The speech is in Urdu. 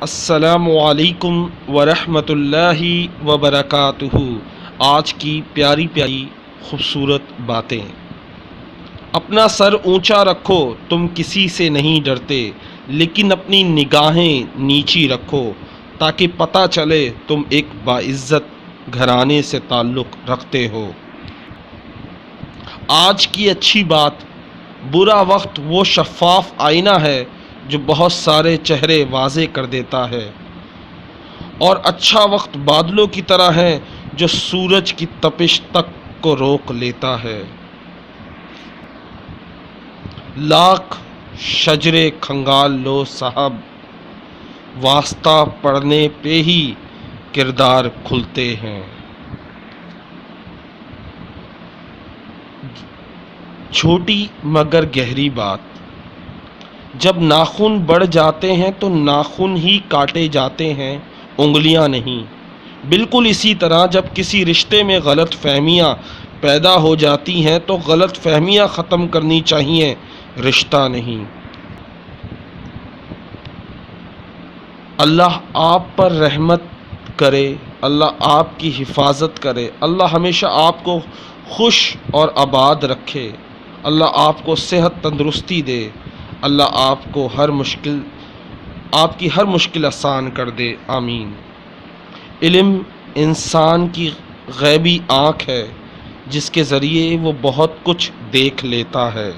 السلام علیکم ورحمۃ اللہ وبرکاتہ۔ آج کی پیاری پیاری خوبصورت باتیں۔ اپنا سر اونچا رکھو، تم کسی سے نہیں ڈرتے، لیکن اپنی نگاہیں نیچی رکھو تاکہ پتہ چلے تم ایک باعزت گھرانے سے تعلق رکھتے ہو۔ آج کی اچھی بات، برا وقت وہ شفاف آئینہ ہے جو بہت سارے چہرے واضح کر دیتا ہے، اور اچھا وقت بادلوں کی طرح ہے جو سورج کی تپش تک کو روک لیتا ہے۔ لاکھ شجرے کھنگال لو صاحب، واسطہ پڑھنے پہ ہی کردار کھلتے ہیں۔ چھوٹی مگر گہری بات، جب ناخن بڑھ جاتے ہیں تو ناخن ہی کاٹے جاتے ہیں، انگلیاں نہیں۔ بالکل اسی طرح جب کسی رشتے میں غلط فہمیاں پیدا ہو جاتی ہیں تو غلط فہمیاں ختم کرنی چاہیے، رشتہ نہیں۔ اللہ آپ پر رحمت کرے، اللہ آپ کی حفاظت کرے، اللہ ہمیشہ آپ کو خوش اور آباد رکھے، اللہ آپ کو صحت تندرستی دے، اللہ آپ کی ہر مشکل آسان کر دے، آمین۔ علم انسان کی غیبی آنکھ ہے جس کے ذریعے وہ بہت کچھ دیکھ لیتا ہے۔